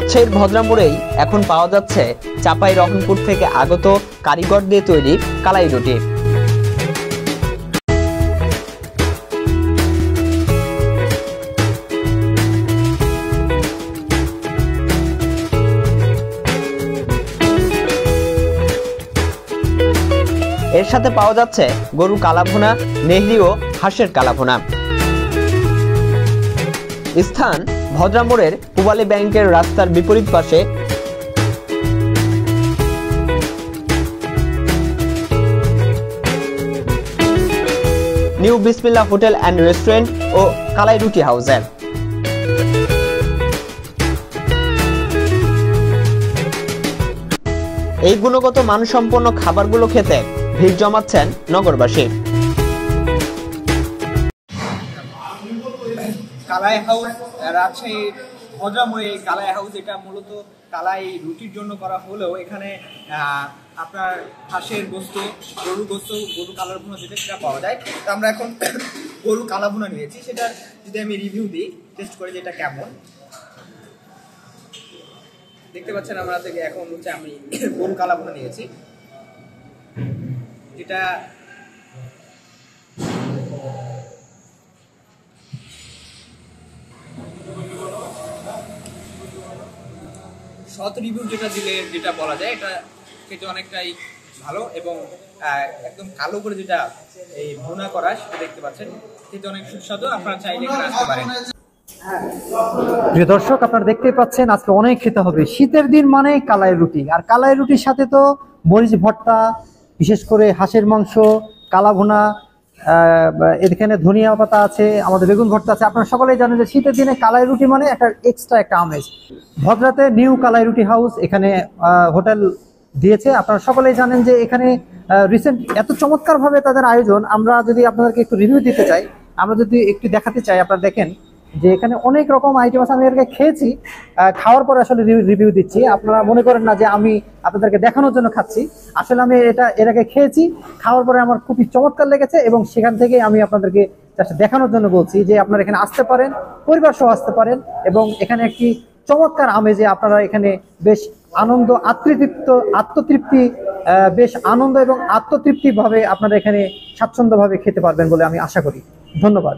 রাজশাহীর ভদ্রামোড়েই এখন পাওয়া যাচ্ছে চাঁপাইনবাবগঞ্জ থেকে আগত কারিগর দিয়ে তৈরি কালাই রুটি। এর সাথে পাওয়া যাচ্ছে গরুর কালাভুনা, নেহরি ও হাঁসের কালাভুনা। স্থান ভদ্রামোড়ের পূবালী ব্যাংকের রাস্তার বিপরীত পাশে। নিউ বিসমিল্লাহ হোটেল অ্যান্ড রেস্টুরেন্ট ও কালাই রুটি হাউসে। এই গুণগত মানসম্পন্ন খাবারগুলো খেতে ভিড় জমাচ্ছেন নগরবাসী। কালাই হাউস রাজশাহীর ভদ্রামোড়ে কালাই হাউস, এটা মূলত কালাই রুটির জন্য করা হলেও এখানে আপনার হাঁসের গোস্ত, গরুর গোস্ত, গরু কালার ভুনা যেটা সেটা পাওয়া যায়। তো আমরা এখন গরু কালা ভুনা নিয়েছি, সেটা যদি আমি রিভিউ দিই, টেস্ট করে যে এটা কেমন। দেখতে পাচ্ছেন আমরা থেকে এখন হচ্ছে আমি গরু কালা ভুনা নিয়েছি, যেটা শর্ট রিভিউ যেটা বলা যায়, এটা খেতে অনেকটাই ভালো এবং একদম কালো করে যেটা এই ভুনা করা সেটা দেখতে পাচ্ছেন, খেতে অনেক সুস্বাদু। আপনারা চাইলে এখানে আসতে পারেন। প্রিয় দর্শক, আপনারা দেখতেই পাচ্ছেন আজকে অনেক খেতে হবে। শীতের দিন মানে কালাই রুটি, আর কালাই রুটির সাথে তো মরিচ ভর্তা, বিশেষ করে হাঁসের মাংস, কালা ভুনা, এখানে ধনিয়া পাতা আছে, আমাদের বেগুন ভর্তা আছে। আপনারা সকলেই জানেন যে শীতের দিনে কালাই রুটি মানে একটা এক্সট্রা একটা আমেজ। ভদ্রাতে নিউ কালাই রুটি হাউস এখানে হোটেল দিয়েছে। আপনারা সকলেই জানেন যে এখানে রিসেন্ট এত চমৎকার ভাবে তাদের আয়োজন। আমরা যদি আপনাদেরকে একটু রিভিউ দিতে চাই, আমরা যদি একটু দেখাতে চাই, আপনারা দেখেন যে এখানে অনেক রকম আইটেম আছে। আমি এটাকে খেয়েছি, খাওয়ার পরে আসলে রিভিউ দিচ্ছি। আপনারা মনে করেন না যে আমি আপনাদেরকে দেখানোর জন্য খাচ্ছি, আসলে আমি এটাকে খেয়েছি, খাওয়ার পরে আমার খুবই চমৎকার লেগেছে এবং সেখান থেকে আমি আপনাদেরকে দেখানোর জন্য বলছি যে আপনারা এখানে আসতে পারেন, পরিবার সহ আসতে পারেন এবং এখানে একটি চমৎকার আমেজে আপনারা এখানে বেশ আনন্দ, আত্মতৃপ্তি, বেশ আনন্দ এবং আত্মতৃপ্তি ভাবে আপনারা এখানে স্বাচ্ছন্দ্যভাবে খেতে পারবেন বলে আমি আশা করি। ধন্যবাদ।